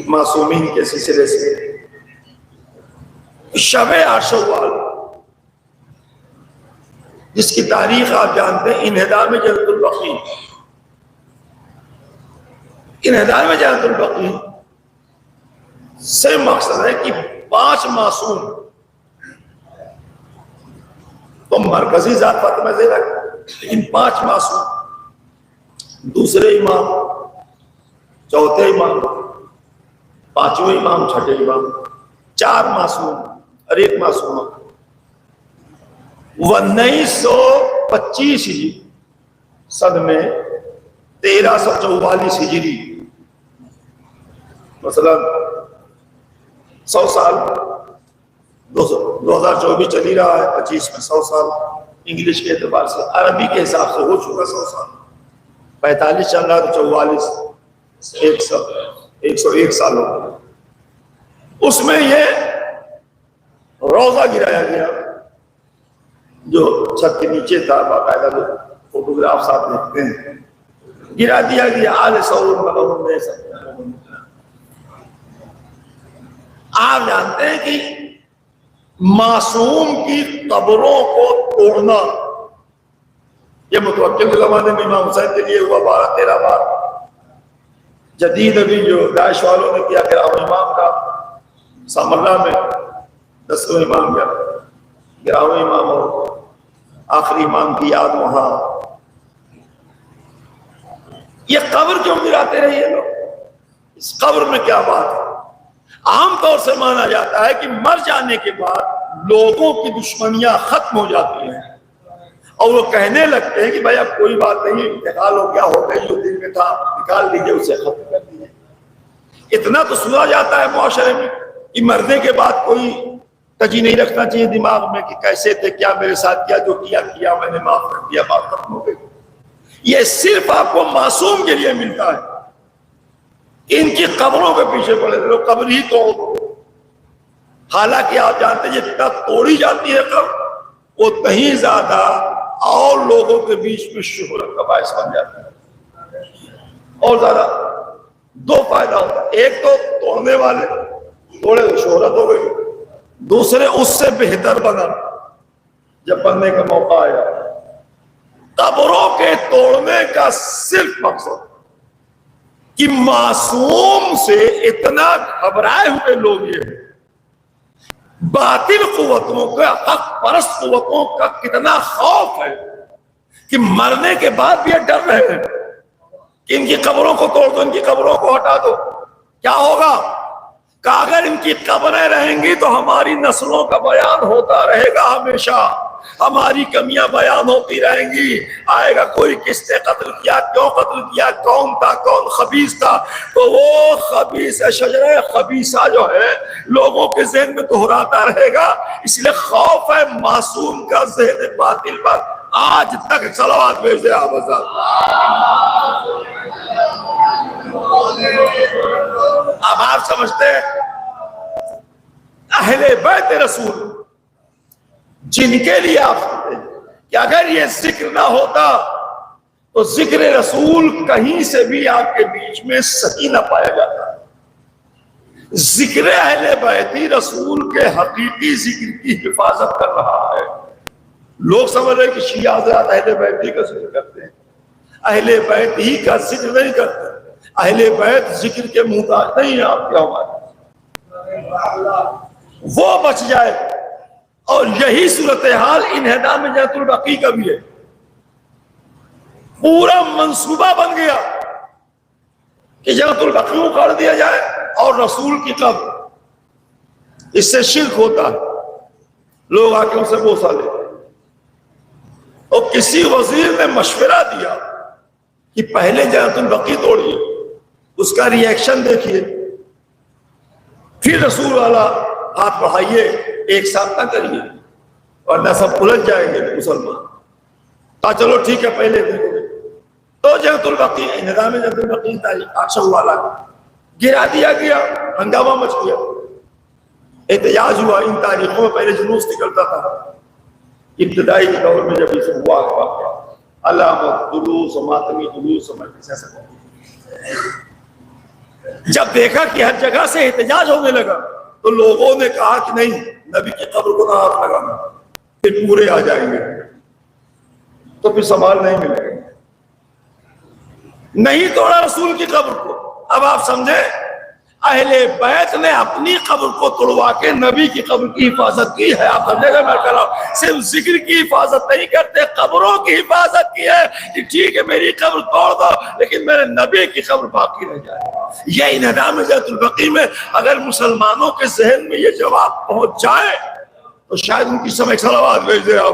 معصومین کے سلسلے سے شب عاشوراء جس کی تاریخ آپ جانتے ہیں انہدام جنت البقیع. انہدام جنت البقیع سے مقصد ہے کہ 5 معصوم تو مرکزی ذات فاطمہ زہرا لیکن 5 معصوم، دوسرے امام، چوتھے امام، 5ویں امام، چھٹے امام، 4 معصوم اور 1 معصومہ. 1925 ہجری صد میں 1344 ہجری، مثلا 100 سال 2024 چل ہی رہا ہے، 25 میں 100 سال انگلش کے اعتبار سے، عربی کے حساب سے ہو چکا 100 سال. 45 چل رہا تو 44 101 سال ہو گیا. اس میں یہ روزہ گرایا گیا جو چھت کے نیچے تھا، باقاعدہ جو فوٹوگراف ساتھ لکھتے ہیں، گرا دیا گیا. آل سعود ملعون میں سب. آپ جانتے ہیں کہ معصوم کی قبروں کو توڑنا یہ متوکل کے زمانے میں امام حسین کے لیے ہوا 12-13 بار. جدید ابھی جو داعش والوں نے کیا کہ امام کا سامرہ میں 10واں امام گیا، 11واں امام اور آخری امام کی یاد وہاں. یہ قبر کیوں گراتے رہے یہ لوگ؟ اس قبر میں کیا بات ہے؟ عام طور سے مانا جاتا ہے کہ مر جانے کے بعد لوگوں کی دشمنیاں ختم ہو جاتی ہیں اور وہ کہنے لگتے ہیں کہ بھائی اب کوئی بات نہیں، انتقال ہو گیا، ہو گئی، جو دل میں تھا نکال لیجیے، اسے ختم کر دیجیے. اتنا تو سنا جاتا ہے معاشرے میں کہ مرنے کے بعد کوئی تجی نہیں رکھنا چاہیے دماغ میں کہ کیسے تھے، کیا میرے ساتھ کیا، جو کیا میں نے معاف کر دیا، بات ختم ہو گئی. یہ صرف آپ کو معصوم کے لیے ملتا ہے. ان کی قبروں کے پیچھے پڑے لوگ قبر ہی توڑ دو. حالانکہ آپ جانتے ہیں جتنا توڑی جاتی ہے قبر اتنا ہی زیادہ اور لوگوں کے بیچ میں شہرت کا باعث بن جاتا ہے. اور زیادہ 2 فائدہ ہوتا ہے. ایک تو توڑنے والے توڑے شہرت ہو گئی، دوسرے اس سے بہتر بنا جب بننے کا موقع آیا. قبروں کے توڑنے کا صرف مقصد کہ معصوم سے اتنا گھبرائے ہوئے لوگ یہ باطل قوتوں کا، حق پرست قوتوں کا کتنا خوف ہے کہ مرنے کے بعد بھی یہ ڈر رہے ہیں کہ ان کی قبروں کو توڑ دو، ان کی قبروں کو ہٹا دو. کیا ہوگا کہ اگر ان کی قبریں رہیں گی تو ہماری نسلوں کا بیان ہوتا رہے گا، ہمیشہ ہماری کمیاں بیان ہوتی رہیں گی. آئے گا کوئی کس نے قتل کیا، کیوں قتل کیا، کون تھا، کون خبیث تھا، تو وہ خبیث شجرہ خبیثہ جو ہے لوگوں کے ذہن میں دہراتا رہے گا. اس لیے خوف ہے معصوم کا ذہن باطل پر. آج تک صلوات بھیجے آپ حضرات. اب آپ سمجھتے ہیں اہل بیت رسول جن کے لیے آپ سمجھتے ہیں کہ اگر یہ ذکر نہ ہوتا تو ذکر رسول کہیں سے بھی آپ کے بیچ میں صحیح نہ پایا جاتا. ذکر اہل بیت رسول کے حقیقی ذکر کی حفاظت کر رہا ہے. لوگ سمجھ رہے کہ شیعہ حضرات اہل بیت ہی کا ذکر کرتے ہیں، اہل بیت ہی کا ذکر نہیں کرتے. اہل بیت ذکر کے محتاج نہیں ہیں آپ کے ہمارے. وہ بچ جائے. اور یہی صورتحال انہدام جنت البقیع کا بھی ہے. پورا منصوبہ بن گیا کہ جنت البقیع اکھاڑ دیا جائے اور رسول کی قبر. اس سے شرک ہوتا ہے. لوگ آ کے ان سے بوسہ لیتے. اور کسی وزیر نے مشورہ دیا کہ پہلے جنت البقیع توڑیے، اس کا ری ایکشن دیکھیے، پھر رسول والا ہاتھ بڑھائیے، ایک ساتھ نہ کریے ورنہ سب الجھ جائیں گے مسلمان. کہا چلو ٹھیک ہے پہلے دیکھو. تو جنت البقیع انہدام جنت البقیع تاریخ 800 والا گرا دیا گیا. ہنگامہ مچ گیا، احتجاج ہوا. ان تاریخوں میں پہلے جلوس نکلتا تھا. ابتدائی دور میں جب یہ ہوا علامت جلوس و ماتمی جلوس و مجلس ایسا. جب دیکھا کہ ہر جگہ سے احتجاج ہونے لگا تو لوگوں نے کہا کہ نہیں، نبی کی قبر کو نہ ہاتھ لگانا، پھر پورے آ جائیں گے تو پھر سوال نہیں ملے گا۔ نہیں توڑا رسول کی قبر کو۔ اب آپ سمجھے، اہل بیت نے اپنی قبر کو توڑوا کے نبی کی قبر کی حفاظت کی ہے۔ آپ سمجھے گا میں کہہ رہا ہوں، صرف ذکر کی حفاظت نہیں کرتے، قبروں کی حفاظت کی ہے کہ ٹھیک ہے میری قبر توڑ دو لیکن میرے نبی کی قبر باقی رہ جائے۔ یہ انہدام جنت البقیع میں اگر مسلمانوں کے ذہن میں یہ جواب پہنچ جائے تو شاید ان کی سمجھ صلوات بھیج دے۔ آپ